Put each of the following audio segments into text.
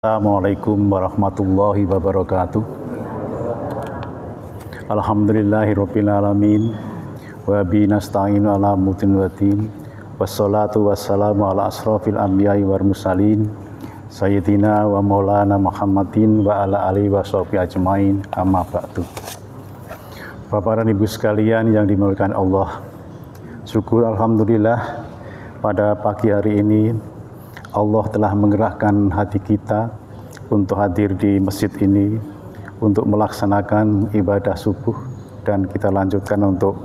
Assalamualaikum warahmatullahi wabarakatuh. Alhamdulillahirabbil alamin wa bi nasta'inu ala mutin watin wassalatu wassalamu ala asrofil anbiya'i wal mursalin sayyidina wa maulana Muhammadin wa ala alihi wa sahbihi ajmain, amma ba'du. Bapak dan Ibu sekalian yang dimuliakan Allah, syukur alhamdulillah pada pagi hari ini Allah telah menggerakkan hati kita untuk hadir di masjid ini untuk melaksanakan ibadah subuh, dan kita lanjutkan untuk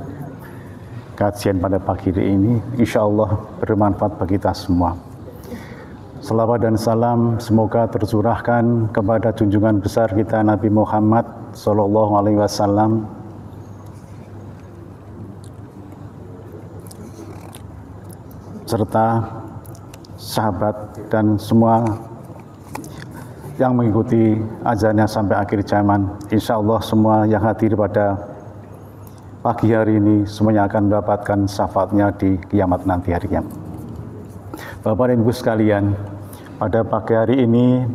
kajian pada pagi hari ini. Insya Allah bermanfaat bagi kita semua. Selawat dan salam semoga tercurahkan kepada junjungan besar kita Nabi Muhammad Sallallahu Alaihi Wasallam, serta sahabat dan semua yang mengikuti ajarannya sampai akhir zaman. Insya Allah semua yang hadir pada pagi hari ini semuanya akan mendapatkan syafaatnya di kiamat nanti hari kiamat. Bapak dan Ibu sekalian, pada pagi hari ini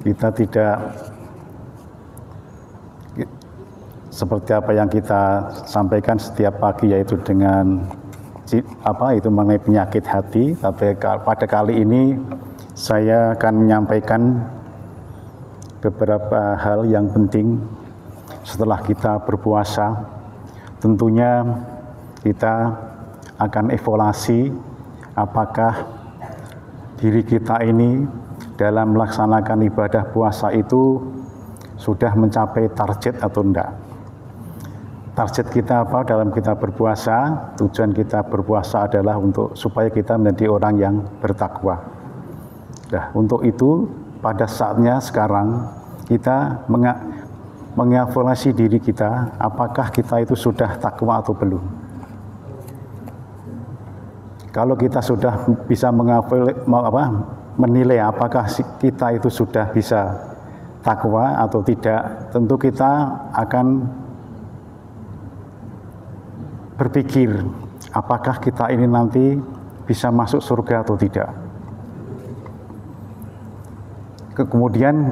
kita tidak seperti apa yang kita sampaikan setiap pagi, yaitu dengan itu mengenai penyakit hati. Tapi pada kali ini saya akan menyampaikan beberapa hal yang penting setelah kita berpuasa. Tentunya kita akan evaluasi apakah diri kita ini dalam melaksanakan ibadah puasa itu sudah mencapai target atau enggak. Target kita apa dalam kita berpuasa? Tujuan kita berpuasa adalah supaya kita menjadi orang yang bertakwa. Nah, untuk itu pada saatnya sekarang kita mengevaluasi diri kita, apakah kita itu sudah takwa atau belum. Kalau kita sudah bisa menilai apakah kita itu sudah bisa takwa atau tidak, tentu kita akan berpikir apakah kita ini nanti bisa masuk surga atau tidak. Kemudian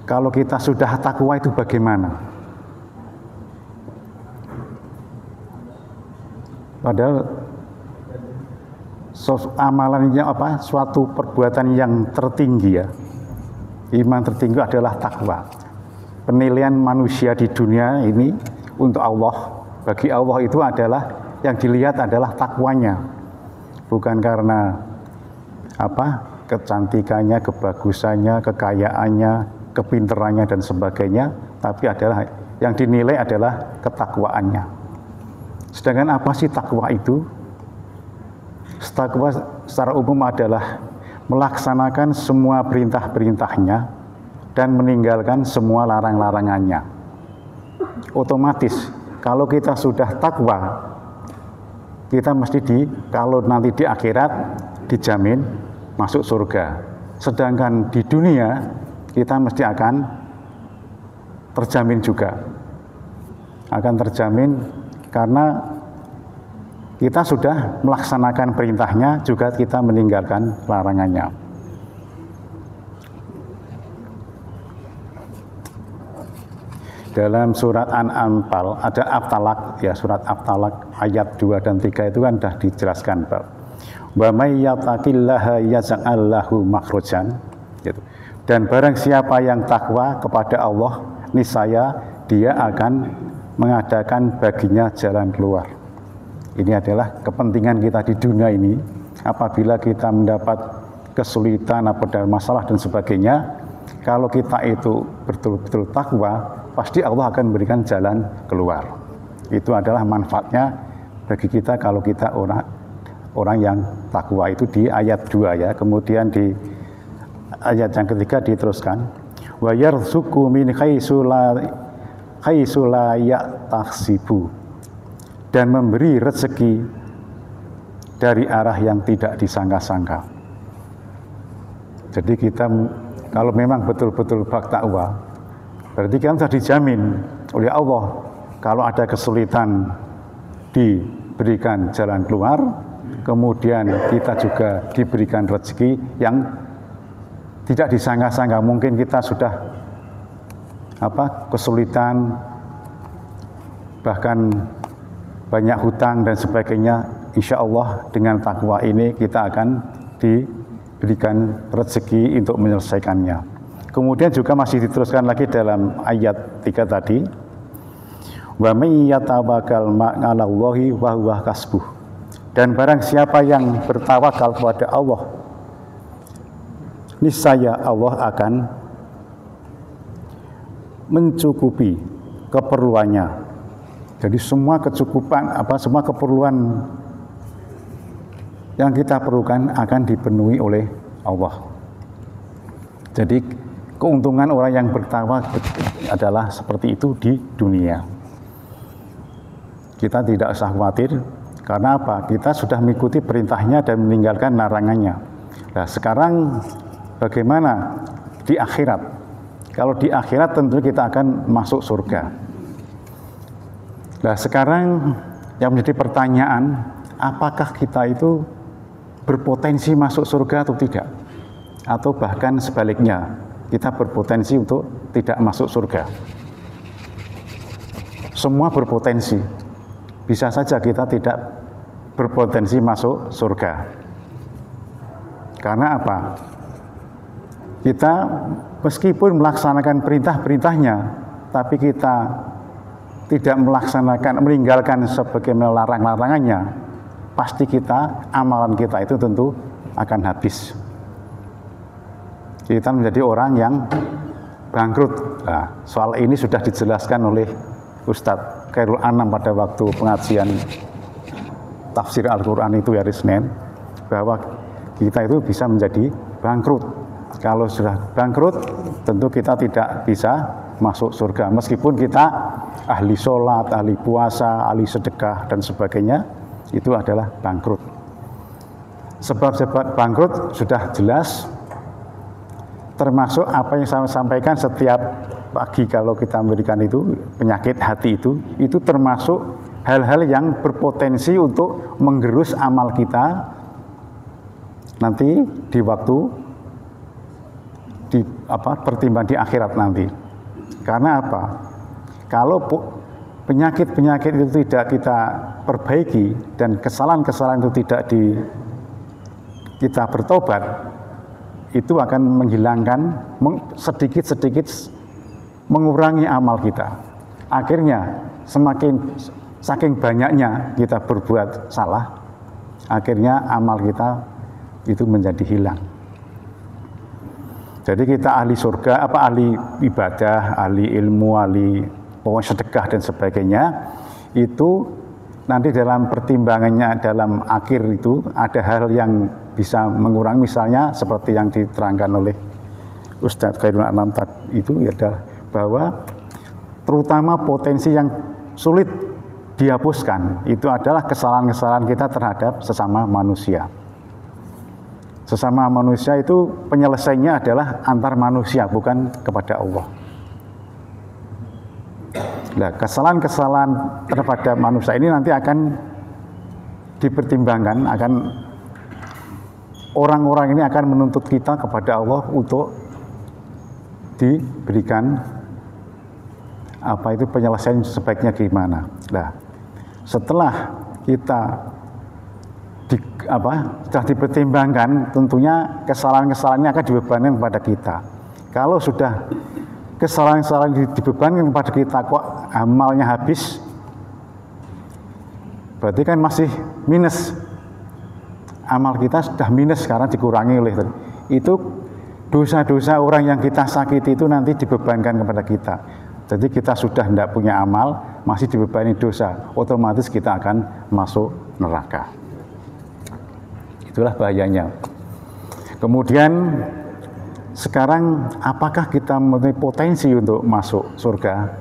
kalau kita sudah takwa itu bagaimana? Padahal amalannya suatu perbuatan yang tertinggi ya. Iman tertinggi adalah takwa. Penilaian manusia di dunia ini untuk Allah, bagi Allah itu adalah yang dilihat adalah takwanya, bukan karena kecantikannya, kebagusannya, kekayaannya, kepinterannya dan sebagainya, tapi adalah yang dinilai adalah ketakwaannya. Sedangkan apa sih takwa itu? Takwa secara umum adalah melaksanakan semua perintah-perintahnya dan meninggalkan semua larang-larangannya. Otomatis kalau kita sudah takwa, kita mesti kalau nanti di akhirat dijamin masuk surga. Sedangkan di dunia kita mesti akan terjamin juga. Akan terjamin karena kita sudah melaksanakan perintahnya, juga kita meninggalkan larangannya. Dalam surat An-Anfal ada At-Talaq ya, surat At-Talaq ayat 2 dan 3 itu kan sudah dijelaskan, Pak. Wa may yattaqillaha yaj'al lahu makhrajan gitu. Dan barang siapa yang takwa kepada Allah, niscaya dia akan mengadakan baginya jalan keluar. Ini adalah kepentingan kita di dunia ini. Apabila kita mendapat kesulitan atau masalah dan sebagainya, kalau kita itu betul-betul takwa, pasti Allah akan memberikan jalan keluar. Itu adalah manfaatnya bagi kita kalau kita orang yang takwa. Itu di ayat 2 ya. Kemudian di ayat yang ketiga diteruskan, wa yarzuqu min haitsu la yahtasib, dan memberi rezeki dari arah yang tidak disangka-sangka. Jadi kita kalau memang betul-betul bertakwa, berarti kan sudah dijamin oleh Allah, kalau ada kesulitan diberikan jalan keluar, kemudian kita juga diberikan rezeki yang tidak disangka-sangka, mungkin kita sudah kesulitan, bahkan banyak hutang dan sebagainya. Insya Allah dengan takwa ini kita akan diberikan rezeki untuk menyelesaikannya. Kemudian juga masih diteruskan lagi dalam ayat 3 tadi, wa may yatawakkal 'alallahi wa huwa hasbuh. Dan barang siapa yang bertawakal kepada Allah, niscaya Allah akan mencukupi keperluannya. Jadi semua kecukupan, semua keperluan yang kita perlukan akan dipenuhi oleh Allah. Jadi keuntungan orang yang bertawakal adalah seperti itu di dunia. Kita tidak usah khawatir, karena apa? Kita sudah mengikuti perintahnya dan meninggalkan larangannya. Nah, sekarang bagaimana di akhirat? Kalau di akhirat tentu kita akan masuk surga. Nah, sekarang yang menjadi pertanyaan, apakah kita itu berpotensi masuk surga atau tidak? Atau bahkan sebaliknya, kita berpotensi untuk tidak masuk surga. Semua berpotensi. Bisa saja kita tidak berpotensi masuk surga. Karena apa? Kita meskipun melaksanakan perintah-perintahnya, tapi kita tidak meninggalkan sebagaimana larang-larangannya, pasti amalan kita itu tentu akan habis. Kita menjadi orang yang bangkrut. Nah, soal ini sudah dijelaskan oleh Ustadz Khairul Anam pada waktu pengajian tafsir Al-Quran itu hari Senin, bahwa kita itu bisa menjadi bangkrut. Kalau sudah bangkrut, tentu kita tidak bisa masuk surga. Meskipun kita ahli sholat, ahli puasa, ahli sedekah, dan sebagainya, itu adalah bangkrut. Sebab-sebab bangkrut sudah jelas, termasuk apa yang saya sampaikan setiap pagi kalau kita memberikan itu, penyakit hati itu termasuk hal-hal yang berpotensi untuk menggerus amal kita nanti di waktu pertimbangan di akhirat nanti. Karena apa? Kalau penyakit-penyakit itu tidak kita perbaiki dan kesalahan-kesalahan itu tidak kita bertobat, itu akan menghilangkan sedikit-sedikit mengurangi amal kita. Akhirnya saking banyaknya kita berbuat salah, akhirnya amal kita itu menjadi hilang. Jadi kita ahli surga, ahli ibadah, ahli ilmu, ahli sedekah dan sebagainya, itu nanti dalam pertimbangannya dalam akhir itu ada hal yang bisa mengurangi, misalnya seperti yang diterangkan oleh Ustadz Khairul Anam itu adalah bahwa terutama potensi yang sulit dihapuskan itu adalah kesalahan-kesalahan kita terhadap sesama manusia. Sesama manusia itu penyelesaiannya adalah antar manusia, bukan kepada Allah. Nah, kesalahan-kesalahan terhadap manusia ini nanti akan dipertimbangkan, orang-orang ini akan menuntut kita kepada Allah untuk diberikan penyelesaian sebaiknya gimana. Nah, setelah kita sudah dipertimbangkan, tentunya kesalahan-kesalahan ini akan dibebankan kepada kita. Kalau sudah kesalahan-kesalahan dibebankan kepada kita, kok amalnya habis, berarti kan masih minus. Amal kita sudah minus karena dikurangi oleh itu. Dosa-dosa orang yang kita sakiti itu nanti dibebankan kepada kita. Jadi kita sudah tidak punya amal, masih dibebani dosa, otomatis kita akan masuk neraka. Itulah bahayanya. Kemudian sekarang apakah kita mempunyai potensi untuk masuk surga?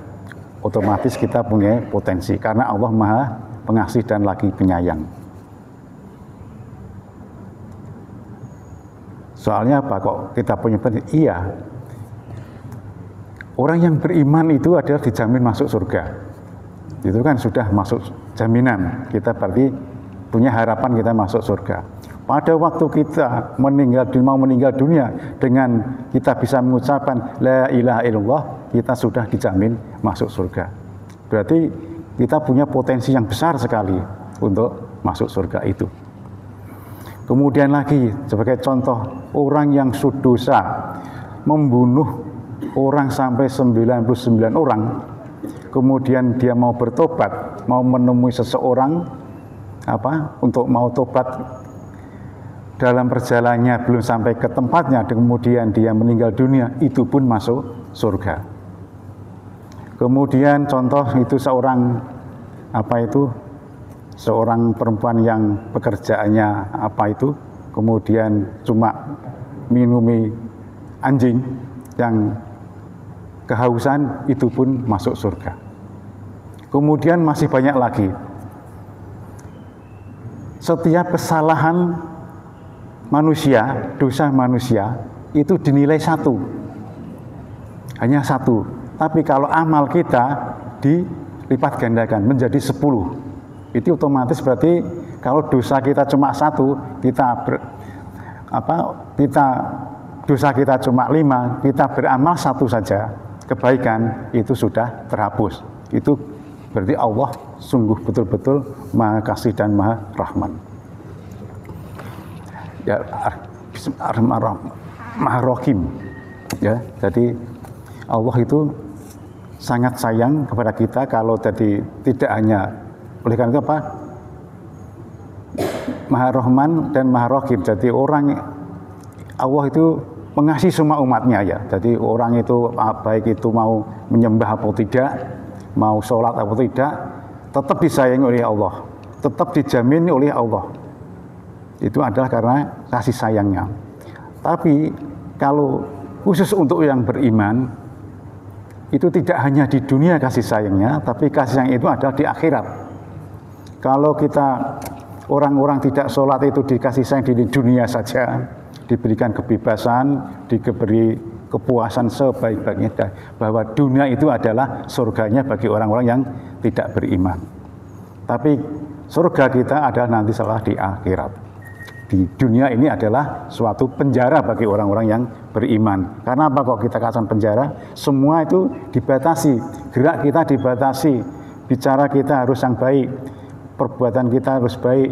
Otomatis kita punya potensi, karena Allah Maha Pengasih dan lagi penyayang. Soalnya apa kok kita punya potensi? Iya, orang yang beriman itu adalah dijamin masuk surga. Itu kan sudah masuk jaminan, kita berarti punya harapan kita masuk surga. pada waktu kita mau meninggal dunia dengan kita bisa mengucapkan la ilaha illallah, kita sudah dijamin masuk surga. Berarti kita punya potensi yang besar sekali untuk masuk surga itu. Kemudian lagi sebagai contoh, orang yang dosa membunuh orang sampai 99 orang, kemudian dia mau bertobat, mau menemui seseorang untuk mau tobat, dalam perjalanannya belum sampai ke tempatnya, kemudian dia meninggal dunia, itu pun masuk surga. Kemudian contoh itu seorang seorang perempuan yang pekerjaannya kemudian cuma minumi anjing yang kehausan, itu pun masuk surga. Kemudian masih banyak lagi. Setiap kesalahan manusia, dosa manusia itu dinilai 1, hanya 1. Tapi kalau amal kita dilipat gandakan menjadi 10. Itu otomatis berarti kalau dosa kita cuma 1, dosa kita cuma 5, kita beramal 1 saja kebaikan, itu sudah terhapus. Itu berarti Allah sungguh betul-betul Maha Kasih dan Maha Rahman. Ya, Maha Rahim. Ya, jadi Allah itu sangat sayang kepada kita. Kalau jadi tidak hanya oleh karena itu Maha Rahman dan Maha Rahim. Jadi Allah itu mengasihi semua umatnya ya. Jadi orang itu baik itu mau menyembah atau tidak, mau sholat atau tidak, tetap disayangi oleh Allah, tetap dijamin oleh Allah. Itu adalah karena kasih sayangnya. Tapi kalau khusus untuk yang beriman, itu tidak hanya di dunia kasih sayangnya, tapi kasih sayang itu adalah di akhirat. Kalau kita orang-orang tidak sholat itu dikasih sayang di dunia saja, diberikan kebebasan, diberi kepuasan sebaik-baiknya, bahwa dunia itu adalah surganya bagi orang-orang yang tidak beriman. Tapi surga kita adalah nanti setelah di akhirat. Di dunia ini adalah suatu penjara bagi orang-orang yang beriman. Karena apa kok kita katakan penjara? Semua itu dibatasi, gerak kita dibatasi, bicara kita harus yang baik, perbuatan kita harus baik,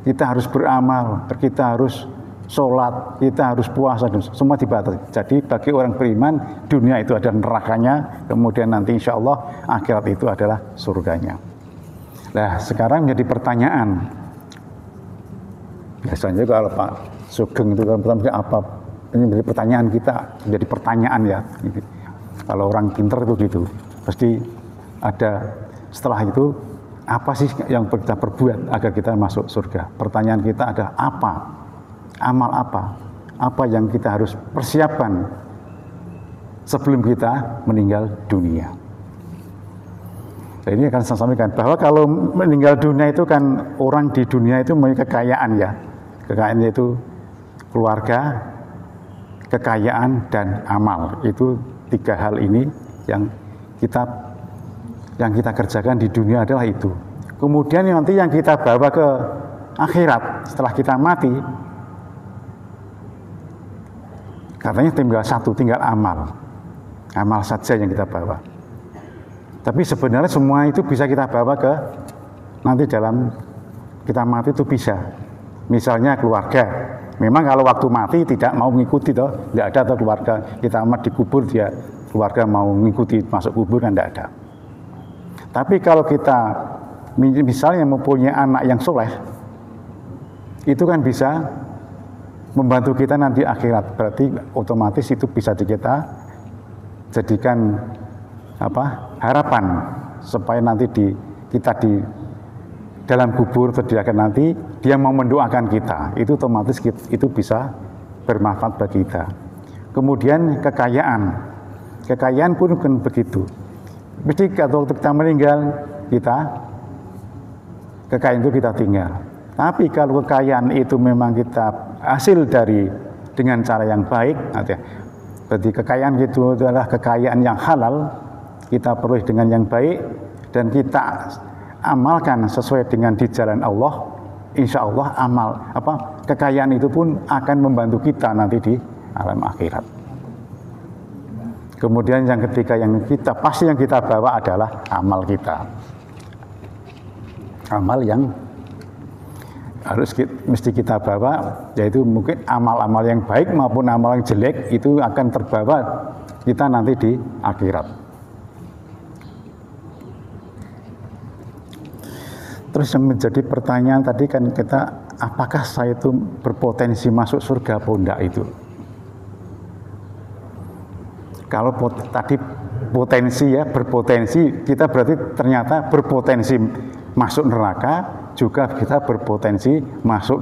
kita harus beramal, kita harus sholat, kita harus puasa, semua dibatasi. Jadi bagi orang beriman, dunia itu adalah nerakanya, kemudian nanti insya Allah akhirat itu adalah surganya. Nah, sekarang menjadi pertanyaan. Biasanya kalau Pak Sugeng itu kan apa? Ini menjadi pertanyaan kita, menjadi pertanyaan ya. Kalau orang pinter itu gitu, pasti ada setelah itu apa sih yang kita perbuat agar kita masuk surga? Pertanyaan kita adalah apa? Amal apa? Apa yang kita harus persiapkan sebelum kita meninggal dunia? Nah, ini akan saya sampaikan bahwa kalau meninggal dunia itu kan orang di dunia itu memiliki kekayaan ya. Kekayaan itu keluarga, kekayaan, dan amal. Itu 3 hal ini yang kita kerjakan di dunia adalah itu. Kemudian nanti yang kita bawa ke akhirat setelah kita mati, katanya tinggal 1, tinggal amal. Amal saja yang kita bawa. Tapi sebenarnya semua itu bisa kita bawa ke nanti dalam kita mati itu bisa. Misalnya keluarga, memang kalau waktu mati tidak mau mengikuti tidak ada keluarga kita amat dikubur dia keluarga mau mengikuti masuk kubur kan tidak ada. Tapi kalau kita misalnya mempunyai anak yang soleh, itu kan bisa membantu kita nanti akhirat. Berarti otomatis itu bisa kita jadikan harapan supaya nanti kita di dalam kubur terdiakan nanti dia mau mendoakan kita, itu otomatis itu bisa bermanfaat bagi kita. Kemudian kekayaan pun kan begitu. Mesti kalau kita meninggal kekayaan itu kita tinggal. Tapi kalau kekayaan itu memang kita hasil dengan cara yang baik, berarti kekayaan itu adalah kekayaan yang halal, kita peroleh dengan yang baik dan kita amalkan sesuai dengan di jalan Allah, insya Allah kekayaan itu pun akan membantu kita nanti di alam akhirat. Kemudian yang ketiga yang kita bawa adalah amal kita. Amal yang mesti kita bawa, yaitu mungkin amal-amal yang baik maupun amal yang jelek itu akan terbawa kita nanti di akhirat. Terus yang menjadi pertanyaan tadi kan kita, apakah saya itu berpotensi masuk surga atau enggak itu? Kalau tadi berpotensi, kita berarti ternyata berpotensi masuk neraka, juga kita berpotensi masuk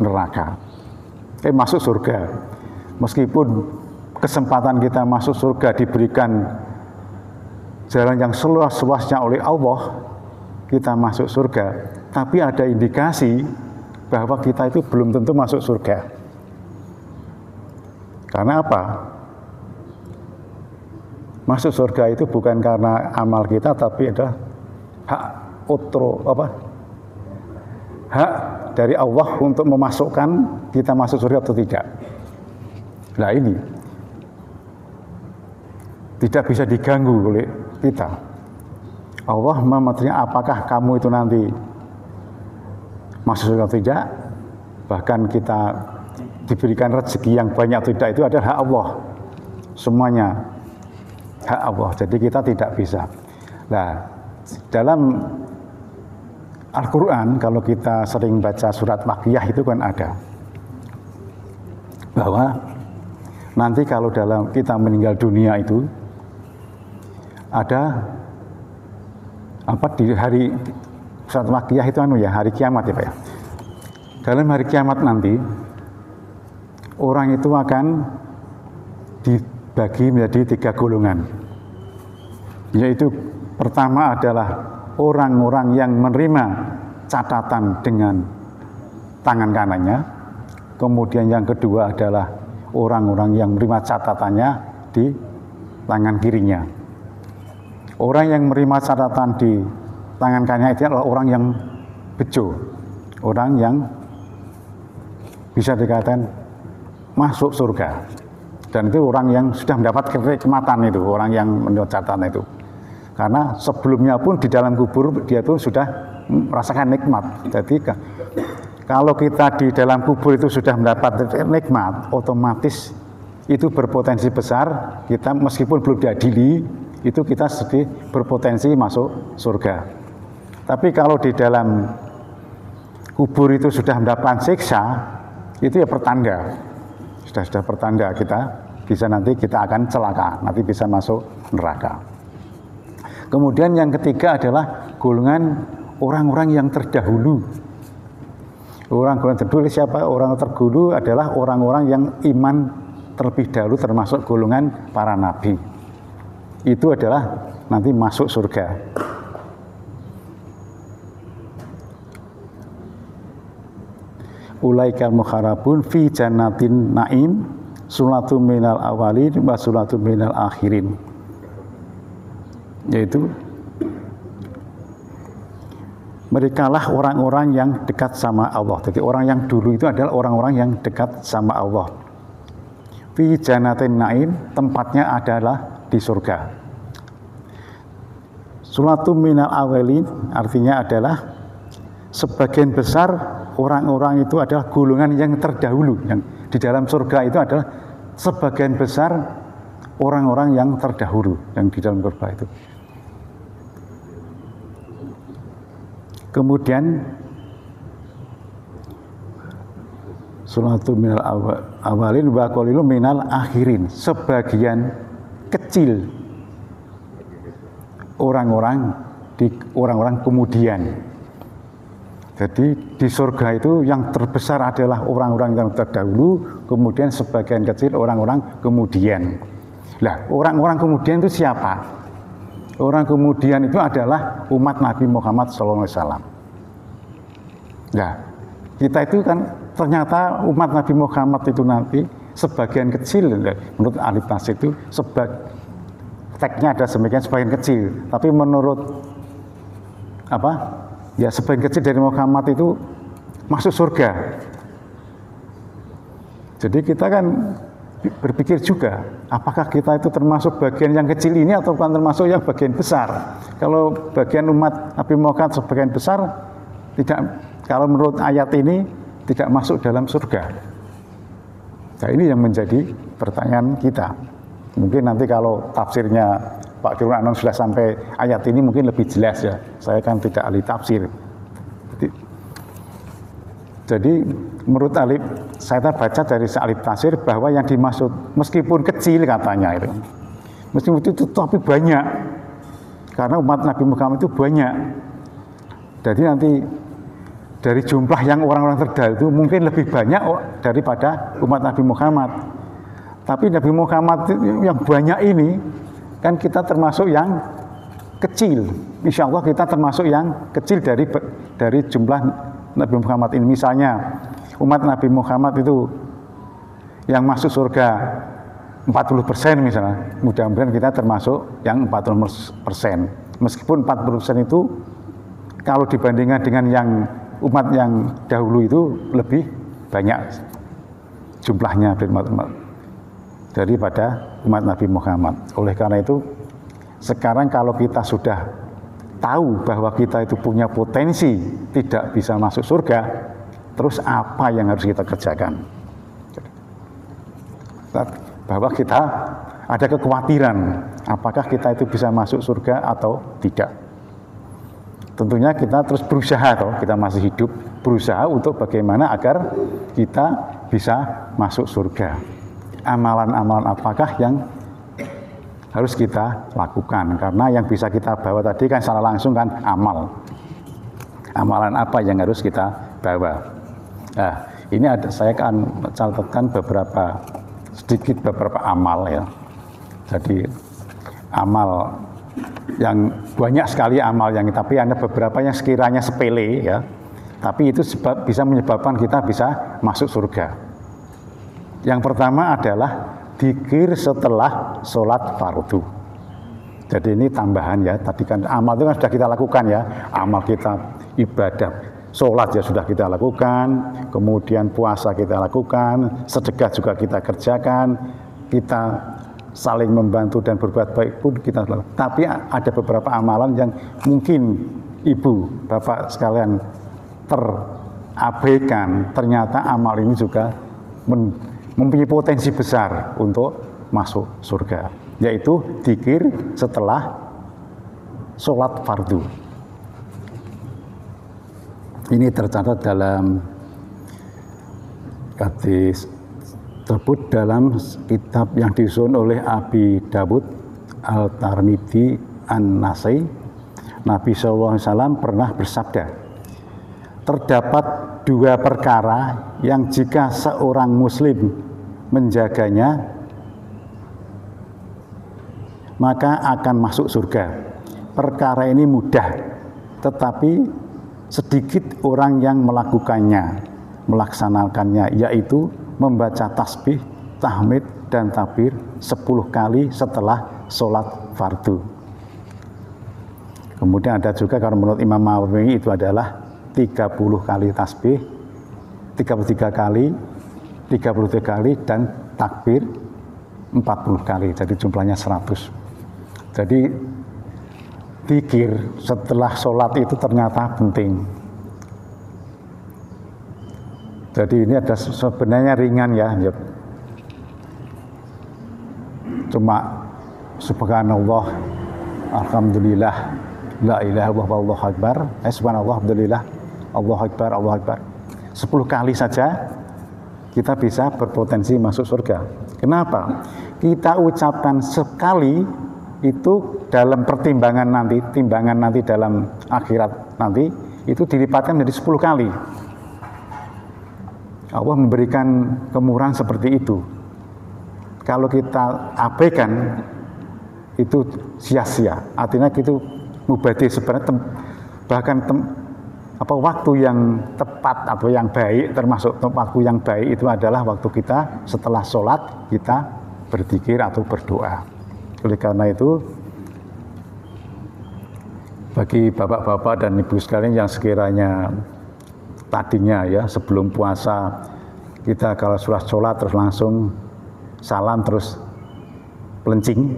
surga. Meskipun kesempatan kita masuk surga diberikan jalan yang seluas-luasnya oleh Allah, kita masuk surga, tapi ada indikasi bahwa kita itu belum tentu masuk surga. Karena apa? Masuk surga itu bukan karena amal kita, tapi adalah hak dari Allah untuk memasukkan kita masuk surga atau tidak. Nah ini tidak bisa diganggu oleh kita. Allah memutuskan apakah kamu itu nanti masuk surga atau tidak. Bahkan kita diberikan rezeki yang banyak atau tidak, itu adalah hak Allah. Semuanya hak Allah, jadi kita tidak bisa. Nah, dalam Al-Quran, kalau kita sering baca surat Waqiah itu kan ada bahwa nanti kalau dalam kita meninggal dunia itu ada di hari surat Waqiah itu hari kiamat ya Pak ya. Dalam hari kiamat nanti orang itu akan dibagi menjadi 3 golongan, yaitu pertama adalah orang-orang yang menerima catatan dengan tangan kanannya. Kemudian yang kedua adalah orang-orang yang menerima catatannya di tangan kirinya. Orang yang menerima catatan di tangan kanannya itu adalah orang yang bejo, orang yang bisa dikatakan masuk surga. Dan itu orang yang sudah mendapat kenikmatan itu, orang yang mendapat catatan itu. Karena sebelumnya pun di dalam kubur dia pun sudah merasakan nikmat. Jadi kalau kita di dalam kubur itu sudah mendapat nikmat, otomatis itu berpotensi besar kita meskipun belum diadili, itu kita berpotensi masuk surga. Tapi kalau di dalam kubur itu sudah mendapat siksa, itu ya pertanda. Sudah pertanda kita bisa nanti kita akan celaka, nanti bisa masuk neraka. Kemudian yang ketiga adalah golongan orang-orang yang terdahulu. Orang-orang terdahulu siapa? Orang terdahulu adalah orang-orang yang iman terlebih dahulu, termasuk golongan para nabi. Itu adalah nanti masuk surga. Ulaikal mukharabun fi jannatin naim, sulatu minal awalin wa sulatu minal akhirin. Yaitu merekalah orang-orang yang dekat sama Allah. Jadi orang yang dulu itu adalah orang-orang yang dekat sama Allah. Fi jannatin naim, tempatnya adalah di surga. Sulatu minal awalin artinya adalah sebagian besar orang-orang itu adalah golongan yang terdahulu. Yang di dalam surga itu adalah sebagian besar orang-orang yang terdahulu yang di dalam surga itu. Kemudian sulatu minal awalin wa qalilu minal akhirin, sebagian kecil orang-orang kemudian. Jadi di surga itu yang terbesar adalah orang-orang yang terdahulu, kemudian sebagian kecil orang-orang kemudian. Nah, orang-orang kemudian itu siapa? Orang kemudian itu adalah umat Nabi Muhammad SAW. Nah, kita itu kan ternyata umat Nabi Muhammad itu nanti sebagian kecil, menurut ahli tafsir itu teksnya ada sebagian kecil, tapi menurut sebagian kecil dari Muhammad itu masuk surga. Jadi kita kan berpikir juga, apakah kita itu termasuk bagian yang kecil ini atau bukan termasuk yang bagian besar? Kalau bagian umat Nabi Muhammad sebagian besar, tidak, kalau menurut ayat ini tidak masuk dalam surga. Nah, ini yang menjadi pertanyaan kita. Mungkin nanti kalau tafsirnya Pak Kirun Anon sudah sampai ayat ini mungkin lebih jelas ya. Saya kan tidak ahli tafsir. Jadi menurut alif, saya baca dari alif tafsir bahwa yang dimaksud meskipun kecil katanya itu, meskipun itu tapi banyak, karena umat Nabi Muhammad itu banyak. Jadi nanti dari jumlah yang orang-orang terdahulu itu mungkin lebih banyak daripada umat Nabi Muhammad. Tapi Nabi Muhammad yang banyak ini kan kita termasuk yang kecil. Insya Allah kita termasuk yang kecil dari jumlah Nabi Muhammad ini. Misalnya umat Nabi Muhammad itu yang masuk surga 40% misalnya, mudah-mudahan kita termasuk yang 40%. Meskipun 40% itu kalau dibandingkan dengan yang umat yang dahulu itu lebih banyak jumlahnya daripada umat Nabi Muhammad. Oleh karena itu sekarang kalau kita sudah tahu bahwa kita itu punya potensi tidak bisa masuk surga, terus apa yang harus kita kerjakan? Bahwa kita ada kekhawatiran, apakah kita itu bisa masuk surga atau tidak. Tentunya kita terus berusaha, kita masih hidup, berusaha untuk bagaimana agar kita bisa masuk surga. Amalan-amalan apakah yang harus kita lakukan, karena yang bisa kita bawa tadi kan secara langsung kan amal. Amalan apa yang harus kita bawa? Nah, ini saya akan catatkan beberapa amal ya. Jadi amal yang banyak sekali amal yang, tapi ada beberapa yang sekiranya sepele ya, tapi itu bisa menyebabkan kita bisa masuk surga. Yang pertama adalah dzikir setelah sholat fardu. Jadi ini tambahan ya, tadi kan amal itu kan sudah kita lakukan ya, amal kita ibadah, sholat ya sudah kita lakukan, kemudian puasa kita lakukan, sedekah juga kita kerjakan, kita saling membantu dan berbuat baik pun kita lakukan. Tapi ada beberapa amalan yang mungkin ibu, bapak sekalian terabaikan, ternyata amal ini juga mempunyai potensi besar untuk masuk surga, yaitu dzikir setelah sholat fardu. Ini tercatat dalam hadis tersebut dalam kitab yang disusun oleh Abi Dawud Al-Tirmidzi An-Nasai. Nabi SAW pernah bersabda, terdapat dua perkara yang jika seorang muslim menjaganya maka akan masuk surga. Perkara ini mudah, tetapi sedikit orang yang melaksanakannya, yaitu membaca tasbih, tahmid, dan takbir 10 kali setelah sholat fardu. Kemudian ada juga kalau menurut Imam Nawawi itu adalah 30 kali tasbih, 33 kali, 33 kali, dan takbir 40 kali, jadi jumlahnya 100. Jadi dzikir setelah sholat itu ternyata penting. Jadi ini ada sebenarnya ringan ya. Cuma subhanallah, alhamdulillah, la ilaha illallah, wallahu akbar, subhanallah, alhamdulillah, Allahu akbar, Allahu akbar. 10 kali saja kita bisa berpotensi masuk surga. Kenapa? Kita ucapkan sekali itu dalam pertimbangan nanti, timbangan nanti dalam akhirat nanti, itu dilipatkan menjadi 10 kali. Allah memberikan kemurahan seperti itu. Kalau kita abaikan, itu sia-sia. Artinya itu mubadil sebenarnya, bahkan waktu yang tepat atau yang baik, termasuk waktu yang baik itu adalah waktu kita setelah sholat kita berzikir atau berdoa. Oleh karena itu, bagi bapak-bapak dan ibu sekalian yang sekiranya tadinya ya sebelum puasa kita kalau sudah sholat terus langsung salam terus pelencing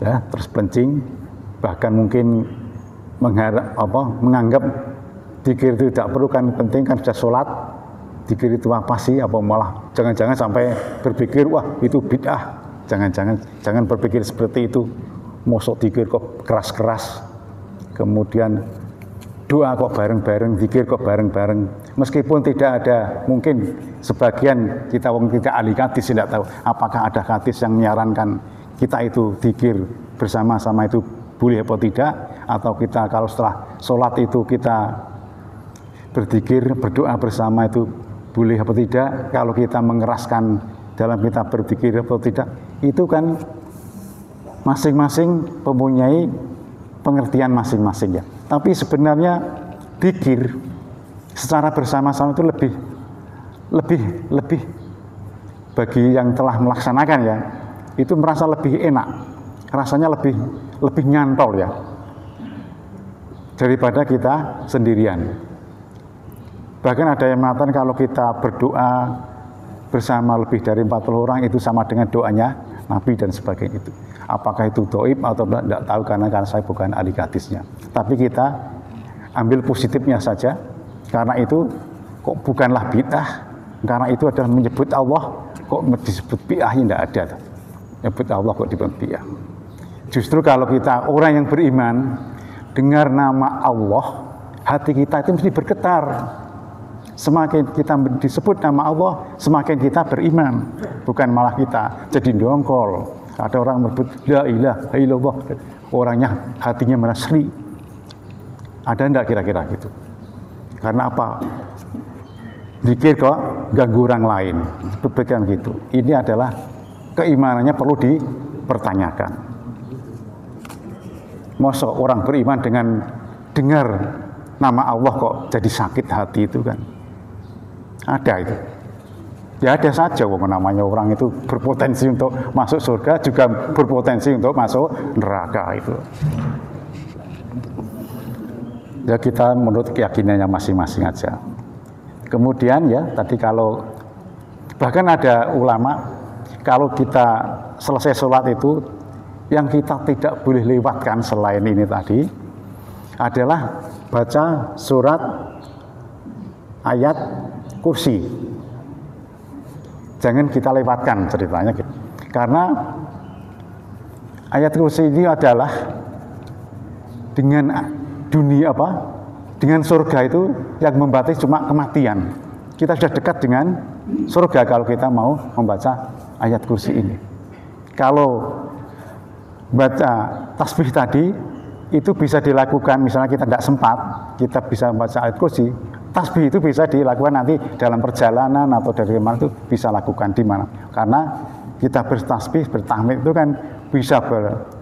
ya terus pelencing, bahkan mungkin menganggap dzikir itu tidak perlu, kan penting kan sudah sholat, dzikir itu apa sih, apa malah jangan-jangan sampai berpikir wah itu bid'ah, jangan berpikir seperti itu, mosok dzikir kok keras-keras, kemudian doa kok bareng-bareng, zikir kok bareng-bareng, meskipun tidak ada, mungkin sebagian kita tidak ahli hadis tidak tahu apakah ada hadis yang menyarankan kita itu zikir bersama-sama itu boleh atau tidak, atau kita kalau setelah sholat itu kita berzikir berdoa bersama itu boleh atau tidak, kalau kita mengeraskan dalam kita berzikir atau tidak, itu kan masing-masing mempunyai pengertian masing-masing ya. Tapi sebenarnya dzikir secara bersama-sama itu lebih bagi yang telah melaksanakan ya, itu merasa lebih enak, rasanya lebih nyantol ya daripada kita sendirian. Bahkan ada yang mengatakan kalau kita berdoa bersama lebih dari 40 orang itu sama dengan doanya Nabi dan sebagainya itu. Apakah itu dhaif atau tidak tahu, karena saya bukan ahli hadisnya. Tapi kita ambil positifnya saja, karena itu kok bukanlah bid'ah, karena itu adalah menyebut Allah, kok disebut bid'ah, tidak ada. Menyebut Allah kok disebut bid'ah. Justru kalau kita orang yang beriman, dengar nama Allah, hati kita itu mesti bergetar. Semakin kita disebut nama Allah, semakin kita beriman, bukan malah kita jadi dongkol. Ada orang menyebut la ilaha illallah, orangnya hatinya malah seri. Ada enggak kira-kira gitu? Karena apa? Zikir kok ganggu orang lain, berpikiran gitu. Ini adalah keimanannya perlu dipertanyakan. Masa orang beriman dengan dengar nama Allah kok jadi sakit hati itu kan? Ada itu. Ya ada saja, namanya orang itu berpotensi untuk masuk surga, juga berpotensi untuk masuk neraka itu. Ya kita menurut keyakinannya masing-masing aja. Kemudian ya tadi kalau bahkan ada ulama kalau kita selesai sholat itu yang kita tidak boleh lewatkan selain ini tadi adalah baca surat ayat kursi. Jangan kita lewatkan ceritanya gitu. Karena ayat kursi ini adalah dengan dunia dengan surga itu yang membatasi cuma kematian. Kita sudah dekat dengan surga kalau kita mau membaca ayat kursi ini. Kalau baca tasbih tadi itu bisa dilakukan, misalnya kita tidak sempat, kita bisa membaca ayat kursi. Tasbih itu bisa dilakukan nanti dalam perjalanan atau dari mana itu bisa lakukan di mana. Karena kita bertasbih, bertahmid itu kan bisa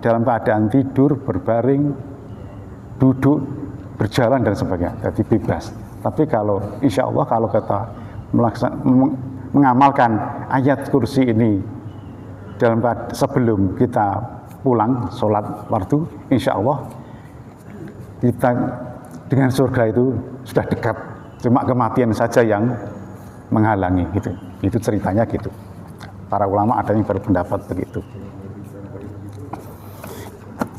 dalam keadaan tidur, berbaring, duduk, berjalan dan sebagainya. Jadi bebas. Tapi kalau insya Allah kalau kita mengamalkan ayat kursi ini dalam sebelum kita pulang sholat fardu, insya Allah kita dengan surga itu sudah dekat. Cuma kematian saja yang menghalangi gitu. Itu ceritanya gitu. Para ulama ada yang berpendapat begitu.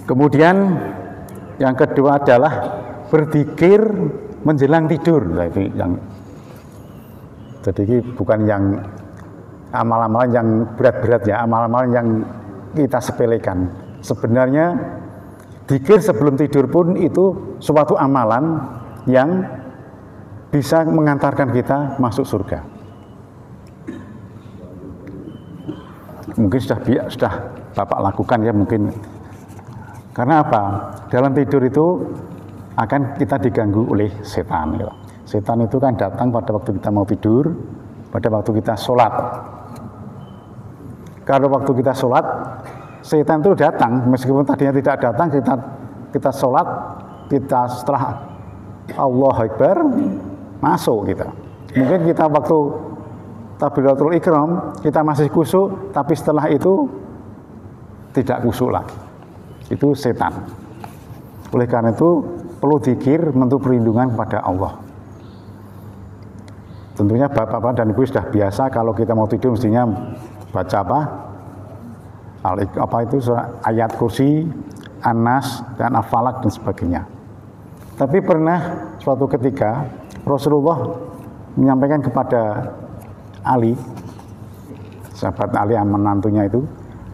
Kemudian yang kedua adalah berzikir menjelang tidur. Jadi bukan yang amal-amalan yang berat-berat ya, amal-amalan yang kita sepelekan. Sebenarnya zikir sebelum tidur pun itu suatu amalan yang bisa mengantarkan kita masuk surga. Mungkin sudah Bapak lakukan ya mungkin. Karena apa? Dalam tidur itu akan kita diganggu oleh setan. Ya. Setan itu kan datang pada waktu kita mau tidur, pada waktu kita sholat. Kalau waktu kita sholat, setan itu datang, meskipun tadinya tidak datang, kita sholat, kita setelah Allahu Akbar, masuk kita. Mungkin kita waktu takbiratul ihram kita masih khusyuk, tapi setelah itu tidak khusyuk lagi. Itu setan. Oleh karena itu perlu zikir menuntut perlindungan kepada Allah. Tentunya bapak-bapak dan ibu sudah biasa kalau kita mau tidur mestinya baca apa itu surat ayat kursi, An-Nas dan Al-Falaq dan sebagainya. Tapi pernah suatu ketika Rasulullah menyampaikan kepada Ali, sahabat Ali yang menantunya itu,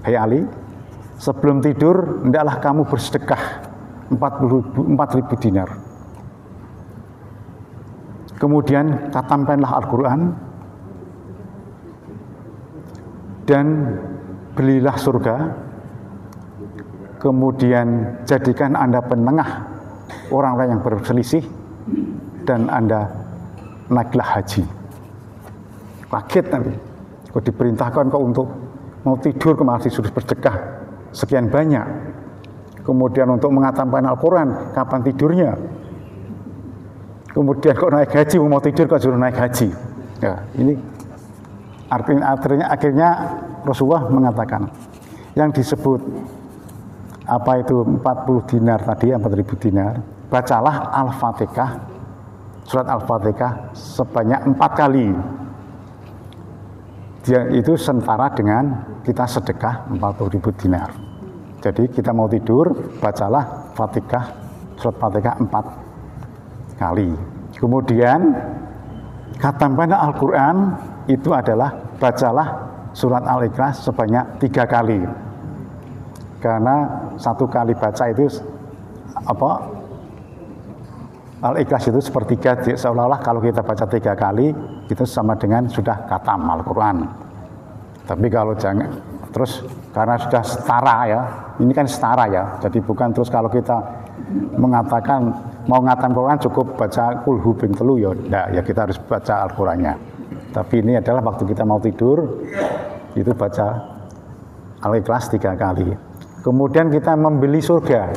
"Hai Ali, sebelum tidur hendaklah kamu bersedekah 4.000 dinar. Kemudian katakanlah Al-Quran dan belilah surga. Kemudian jadikan Anda penengah orang-orang yang berselisih dan Anda naiklah haji." Kaget nanti. Kok diperintahkan kok untuk mau tidur malah disuruh bersedekah sekian banyak. Kemudian untuk mengatakan Al-Quran, kapan tidurnya? Kemudian kok naik haji, mau tidur kok suruh naik haji. Ya, ini akhirnya Rasulullah mengatakan yang disebut apa itu 40 dinar tadi, 4.000 dinar, bacalah Al-Fatihah, surat Al-Fatihah sebanyak 4 kali. Dia itu setara dengan kita sedekah 40.000 dinar. Jadi kita mau tidur, bacalah Fatihah, surat Fatihah 4 kali. Kemudian khatamkan Al-Quran itu adalah bacalah surat Al-Ikhlas sebanyak 3 kali. Karena 1 kali baca itu Al-Ikhlas itu sepertiga, seolah-olah kalau kita baca 3 kali itu sama dengan sudah khatam Al-Quran. Tapi kalau jangan terus karena sudah setara ya, ini kan setara ya. Jadi bukan terus kalau kita mengatakan mau ngatam Quran cukup baca kulhu bin telu ya, enggak, ya kita harus baca Al-Qurannya. Tapi ini adalah waktu kita mau tidur itu baca Al-Ikhlas 3 kali. Kemudian kita membeli surga.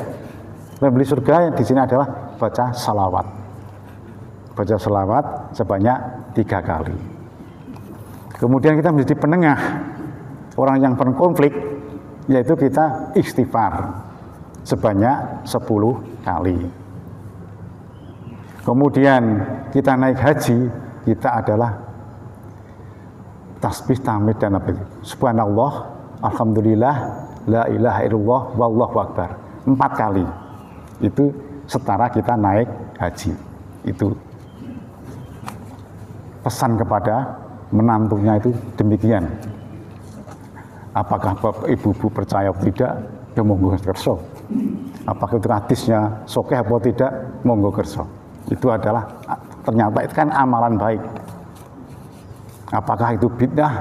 Membeli surga yang di sini adalah baca salawat. Baca salawat sebanyak 3 kali. Kemudian kita menjadi penengah orang yang berkonflik, yaitu kita istighfar sebanyak 10 kali. Kemudian kita naik haji, kita adalah tasbih, tahmid dan apa itu? Subhanallah, alhamdulillah, la ilaha illallah, wallahu akbar. 4 kali. Itu setara kita naik haji. Itu pesan kepada menantunya itu demikian. Apakah bapak ibu-ibu percaya atau tidak? Ya monggo kerso. Apakah itu hadisnya sokeh atau tidak? Monggo kerso. Itu adalah ternyata itu kan amalan baik. Apakah itu bid'ah?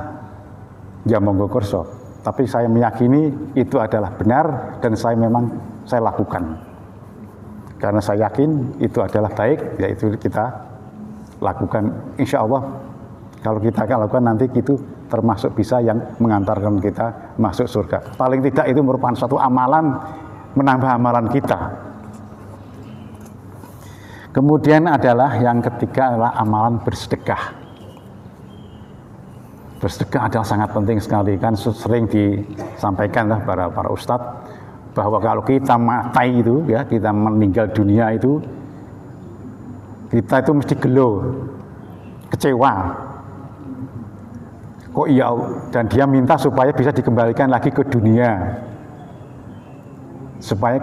Ya monggo kerso. Tapi saya meyakini itu adalah benar dan saya lakukan. Karena saya yakin itu adalah baik, yaitu kita lakukan. Insya Allah kalau kita lakukan nanti itu termasuk bisa yang mengantarkan kita masuk surga. Paling tidak itu merupakan suatu amalan, menambah amalan kita. Kemudian adalah yang ketiga adalah amalan bersedekah. Bersedekah adalah sangat penting sekali, kan sering disampaikan lah para ustadz bahwa kalau kita mati itu ya, kita meninggal dunia itu, kita itu mesti gelo, kecewa. Kok iya, dan dia minta supaya bisa dikembalikan lagi ke dunia, supaya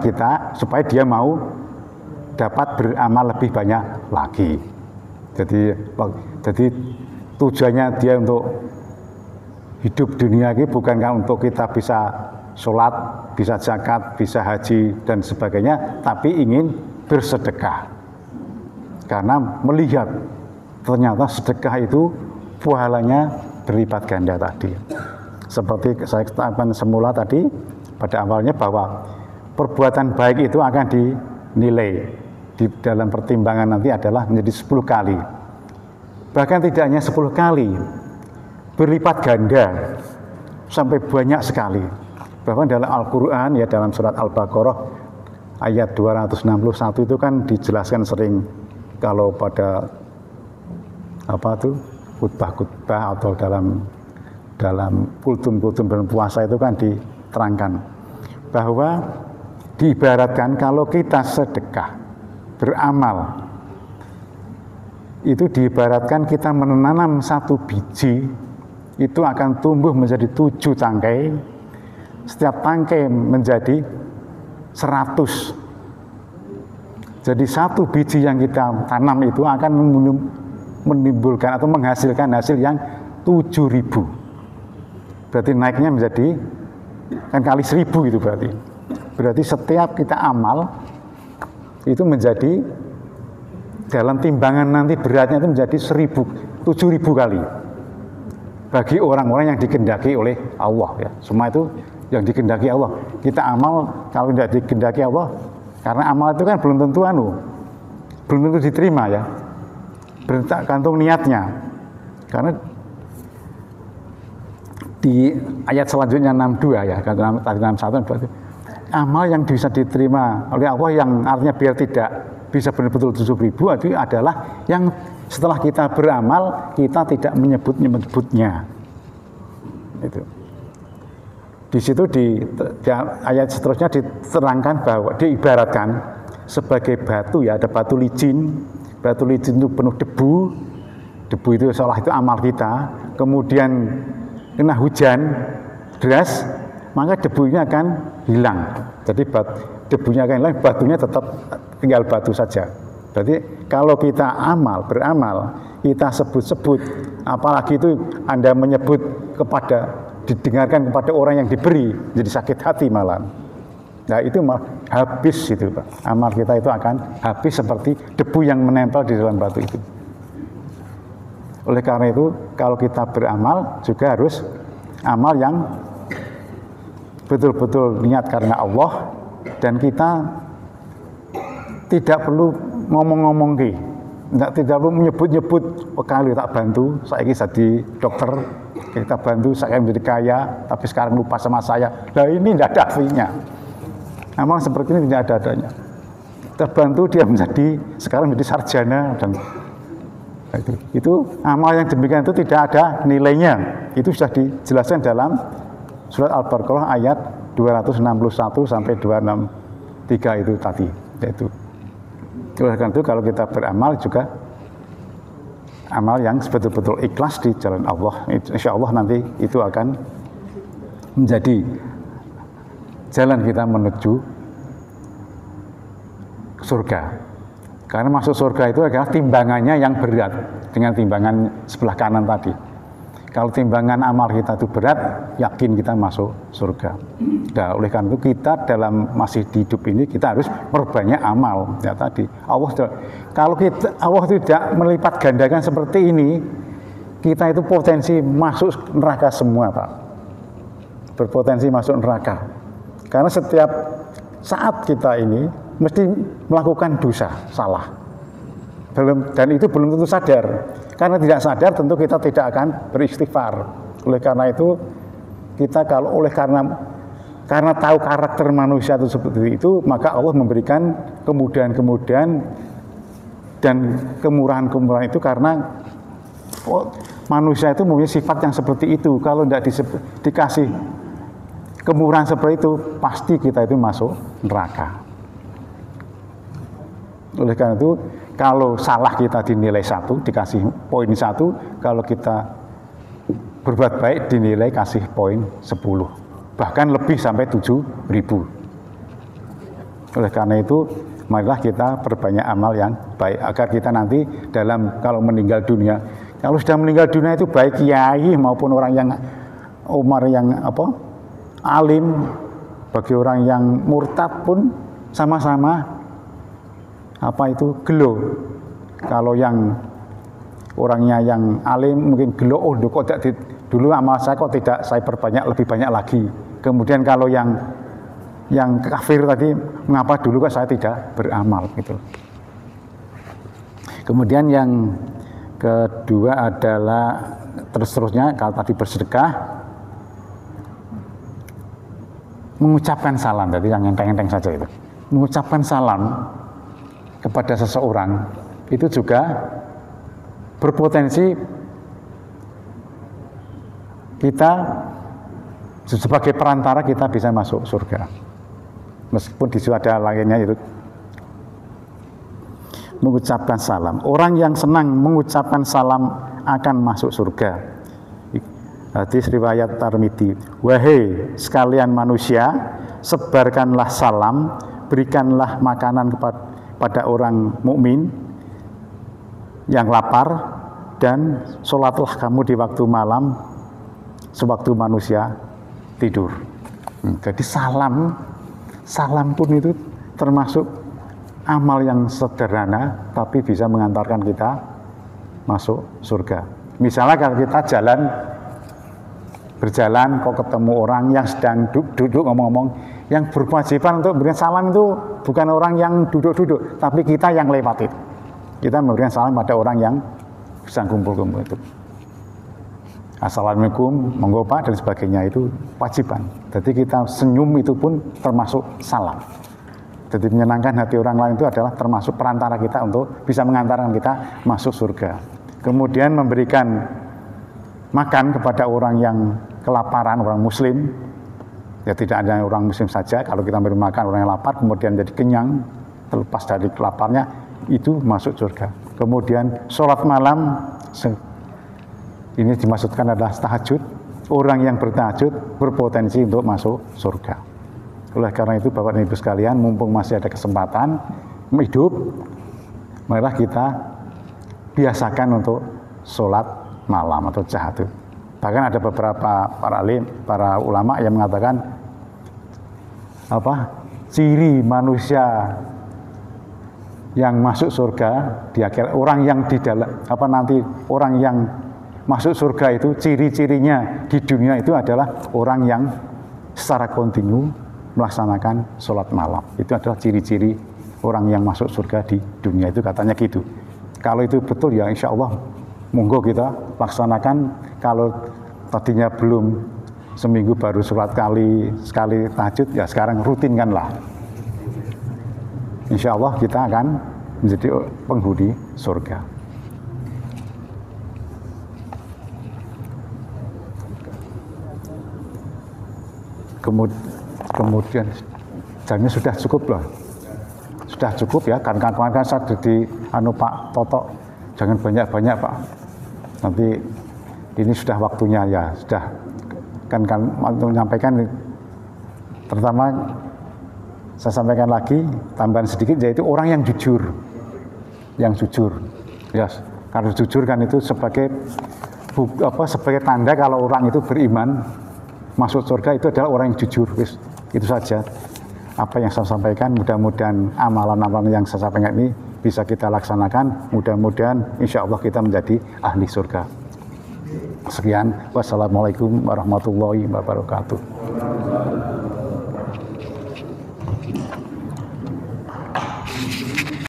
dia mau dapat beramal lebih banyak lagi. Jadi tujuannya dia untuk hidup dunia ini bukan untuk kita bisa sholat, bisa zakat, bisa haji dan sebagainya, tapi ingin bersedekah. Karena melihat ternyata sedekah itu pahalanya berlipat ganda tadi. Seperti saya katakan semula tadi pada awalnya bahwa perbuatan baik itu akan dinilai di dalam pertimbangan nanti adalah menjadi 10 kali. Bahkan tidak hanya 10 kali, berlipat ganda sampai banyak sekali. Bahkan dalam Al-Quran ya, dalam surat Al-Baqarah ayat 261 itu kan dijelaskan sering kalau pada khutbah atau dalam kultum-kultum berpuasa itu kan diterangkan bahwa diibaratkan kalau kita sedekah beramal itu diibaratkan kita menanam satu biji, itu akan tumbuh menjadi 7 tangkai, setiap tangkai menjadi 100. Jadi satu biji yang kita tanam itu akan menimbulkan atau menghasilkan hasil yang 7.000. Berarti naiknya menjadi kan kali 1.000 itu berarti. Berarti setiap kita amal itu menjadi dalam timbangan nanti beratnya itu menjadi 7.000 kali. Bagi orang-orang yang dikehendaki oleh Allah ya. Semua itu yang dikehendaki Allah. Kita amal kalau tidak dikehendaki Allah, karena amal itu kan belum tentu diterima ya. Bergantung niatnya. Karena di ayat selanjutnya 62 ya, tadi 61 berarti amal yang bisa diterima oleh Allah yang artinya biar tidak bisa benar-benar 7.000 itu adalah yang setelah kita beramal kita tidak menyebutnya. Itu. Di situ di ayat seterusnya diterangkan bahwa diibaratkan sebagai batu ya, ada batu licin. Batu licin itu penuh debu. Debu itu seolah itu amal kita. Kemudian kena hujan deras, maka debunya akan hilang. Jadi debunya akan hilang, batunya tetap tinggal batu saja. Jadi kalau kita beramal, kita sebut-sebut, apalagi itu Anda menyebut didengarkan kepada orang yang diberi, jadi sakit hati malah. Nah itu habis itu Pak. Amal kita itu akan habis seperti debu yang menempel di dalam batu itu. Oleh karena itu, kalau kita beramal juga harus amal yang betul-betul niat karena Allah, dan kita tidak perlu ngomong-ngomong tidak perlu menyebut-nyebut kali tak bantu, saya ini jadi dokter, kita bantu saya menjadi kaya, tapi sekarang lupa sama saya. Nah ini tidak ada artinya. Amal seperti ini tidak ada adanya. Terbantu dia sekarang menjadi sarjana dan itu amal yang demikian itu tidak ada nilainya. Itu sudah dijelaskan dalam surat Al-Baqarah ayat 261 sampai 263 itu tadi. Yaitu oleh karena itu kalau kita beramal juga amal yang betul-betul ikhlas di jalan Allah, insya Allah nanti itu akan menjadi jalan kita menuju surga. Karena masuk surga itu adalah timbangannya yang berat dengan timbangan sebelah kanan tadi. Kalau timbangan amal kita itu berat, yakin kita masuk surga. Nah, oleh karena itu kita dalam masih hidup ini kita harus perbanyak amal. Ya tadi kalau Allah tidak melipat gandakan seperti ini, kita itu potensi masuk neraka semua, Pak. Berpotensi masuk neraka. Karena setiap saat kita ini mesti melakukan dosa, salah. Dan itu belum tentu sadar. Karena tidak sadar tentu kita tidak akan beristighfar. Oleh karena itu kita karena tahu karakter manusia itu seperti itu, maka Allah memberikan kemudahan-kemudahan dan kemurahan-kemurahan itu karena manusia itu mempunyai sifat yang seperti itu. Kalau tidak dikasih kemurahan seperti itu, pasti kita itu masuk neraka. Oleh karena itu, kalau salah kita dinilai 1, dikasih poin 1, kalau kita berbuat baik dinilai kasih poin 10, bahkan lebih sampai 7.000. Oleh karena itu, marilah kita perbanyak amal yang baik agar kita nanti kalau meninggal dunia, kalau sudah meninggal dunia itu baik kiai maupun orang yang alim, bagi orang yang murtad pun sama-sama gelo. Kalau yang orangnya yang alim mungkin gelo, kok dulu amal saya kok tidak saya perbanyak lebih banyak lagi. Kemudian kalau yang kafir tadi, mengapa dulu kok saya tidak beramal gitu. Kemudian yang kedua adalah terus-terusnya kalau tadi bersedekah, mengucapkan salam, tadi yang enteng-enteng saja itu. Mengucapkan salam kepada seseorang itu juga berpotensi kita sebagai perantara kita bisa masuk surga. Meskipun di situ ada lainnya itu mengucapkan salam. Orang yang senang mengucapkan salam akan masuk surga. Hadis riwayat Tirmidzi. Wahai sekalian manusia, sebarkanlah salam, berikanlah makanan kepada orang mukmin yang lapar, dan sholatlah kamu di waktu malam sewaktu manusia tidur. Jadi salam pun itu termasuk amal yang sederhana tapi bisa mengantarkan kita masuk surga. Misalnya kalau kita berjalan kok ketemu orang yang sedang duduk ngomong-ngomong, yang berkewajiban untuk memberikan salam itu bukan orang yang duduk-duduk, tapi kita yang lewat itu. Kita memberikan salam pada orang yang sedang kumpul-kumpul itu. Assalamualaikum, monggo Pak, dan sebagainya, itu wajiban. Jadi kita senyum itu pun termasuk salam. Jadi menyenangkan hati orang lain itu adalah termasuk perantara kita untuk bisa mengantarkan kita masuk surga. Kemudian memberikan makan kepada orang yang kelaparan, orang muslim. Ya tidak hanya orang muslim saja, kalau kita memberi makan orang yang lapar kemudian jadi kenyang, terlepas dari kelaparnya, itu masuk surga. Kemudian sholat malam, ini dimaksudkan adalah tahajud. Orang yang bertahajud berpotensi untuk masuk surga. Oleh karena itu Bapak dan Ibu sekalian, mumpung masih ada kesempatan hidup, marilah kita biasakan untuk sholat malam atau tahajud. Bahkan ada beberapa para ulama yang mengatakan ciri manusia yang masuk surga di akhir, orang yang di dalam orang yang masuk surga itu ciri-cirinya di dunia itu adalah orang yang secara kontinu melaksanakan sholat malam. Itu adalah ciri-ciri orang yang masuk surga di dunia itu, katanya gitu. Kalau itu betul ya insya Allah monggo kita laksanakan. Kalau tadinya belum seminggu baru sholat sekali tahajud, ya sekarang rutinkanlah. Insya Allah kita akan menjadi penghuni surga. Kemudian jamnya sudah cukup loh. Sudah cukup ya, kan kemarin saya di Pak Toto, jangan banyak-banyak Pak. Nanti ini sudah waktunya ya, sudah kan untuk menyampaikan. Pertama saya sampaikan lagi tambahan sedikit, yaitu orang yang jujur. Yang jujur. Ya, kalau jujur kan itu sebagai tanda kalau orang itu beriman, masuk surga itu adalah orang yang jujur. Itu saja apa yang saya sampaikan. Mudah-mudahan amalan-amalan yang saya sampaikan ini bisa kita laksanakan. Mudah-mudahan insya Allah kita menjadi ahli surga. Sekian, wassalamualaikum warahmatullahi wabarakatuh.